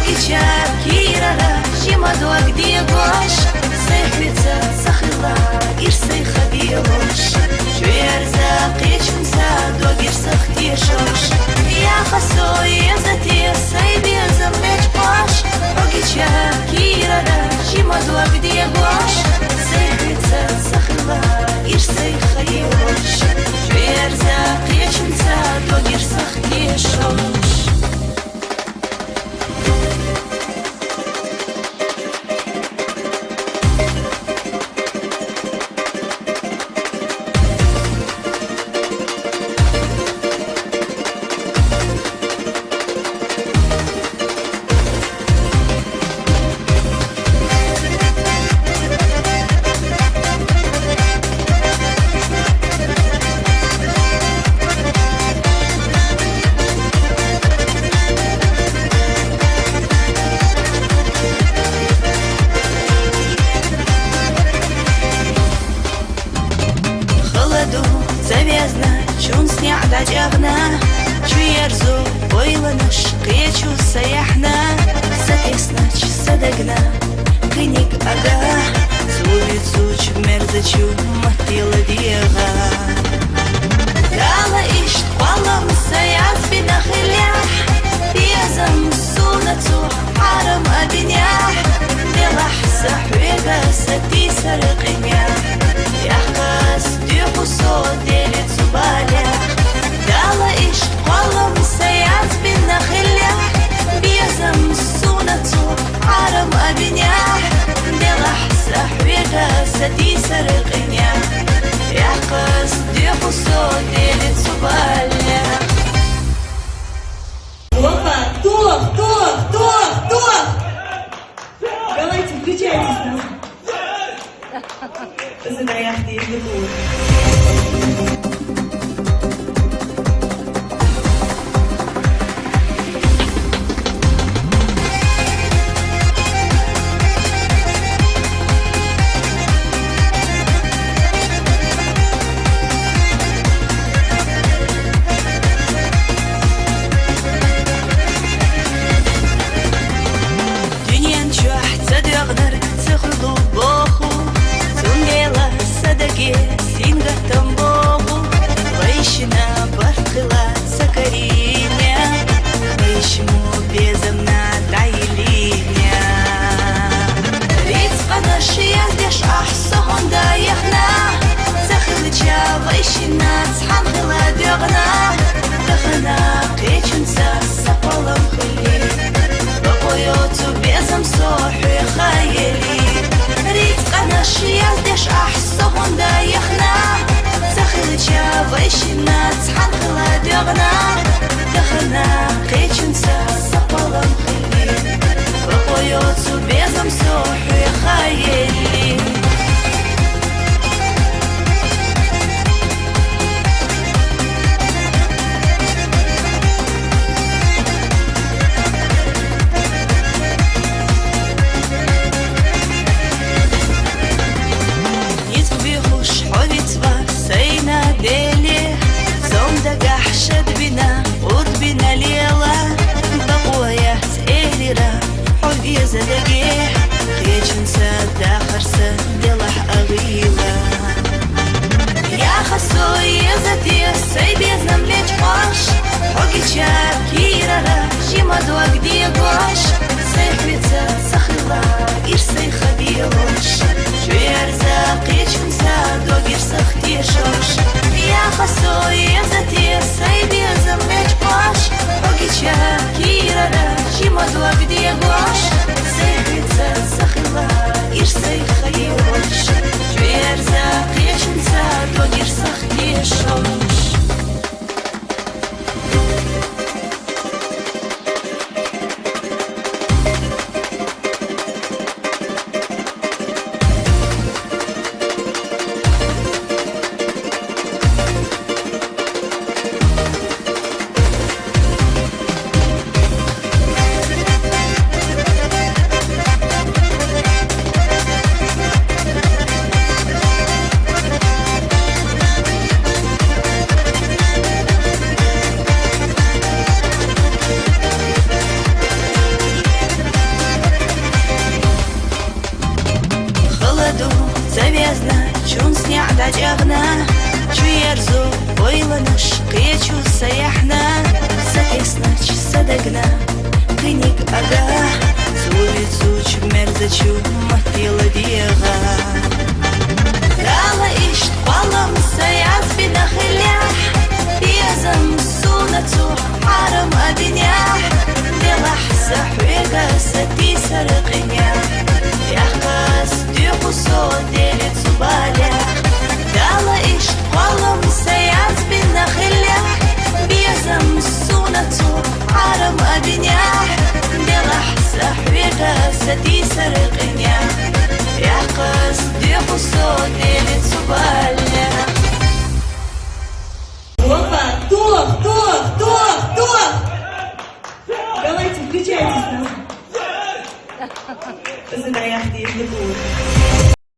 Ogicea kirara Shimadua где гош Сехвица сахила Ирсей хабилош Шверза кечунса Догир сахтишош Я хасой езати Сайбезам лечпаш Ogicea kirara Shimadua где гош Сехвица сахила Ирсей хабилош Шверза кечунса Догир сахтишош Завязна, чун сняда джагна Чуерзу, бойланыш, кечу саяхна Сатеснач, садагна, кыник ага Сулицуч, мерзачу, матила диага Дала ишт, палам, саяз бинахилях Пьезам, сунацу, харам абинях Делах, сахвега, сати сарыкинях Яхкас, дюхусо, делит зубалях Дала ишт, палам, саяз бинахилях Пьезам, сунацу, харам абинях Делах, сахвега, сати сарыкинях Яхкас, дюхусо, делит зубалях Опа! Кто? Давайте, включайтесь там. Задаях не Синга тамбогу, вайшина баркыла сакариня, вайшему безымна дайлиня. Рицка наши яздеш ахсогонда яхна, захылыча вайшина цхангыла дёгна, дыхына кечунса сапалам хыли, бабойоцу безым сохи хайели. Рицка наши яздеш ахсогонда яхна, захылыча вайшина цхангыла дёгна, дыхына кечунса сапалам хыли, бабойоцу безым сохи хайели. زلقيه خيشنسا داخرسا دلح أغيلا يا خسو يزتي سيبيزنا مليش باش حقيتشا كيرارا جيما دوك ديغوش سيخويتسا سخلا إرسي خبيوش شويرزا قيشنسا دوغير سختيشوش يا خسو يزتي سيبيزنا مليش باش حقيتشا كيرارا جيما دوك ديغوش Сехвица сахила, ирсей хайош Шверза кечунса, догир сахтешош Завязна, чун снята джагна, чуерзу, ойланыш, кечу саяхна, сакеснач, садагна, кыник ага, зулицуч, мерзачу, махтила диага. Дала ишт квалам саяз бинахилях, бизам сунацу, حرم أدنيا دلح سحويقة ستي سرقنيا يحقس ديقو صوت ديلت صباليا دالا إشت قلم سياز بالنخليا بيزم سونتو حرم أدنيا دلح سحويقة ستي سرقنيا يحقس ديقو صوت ديلت صباليا. Опа! Кто? Давайте, включайтесь там. Задай, Ахди,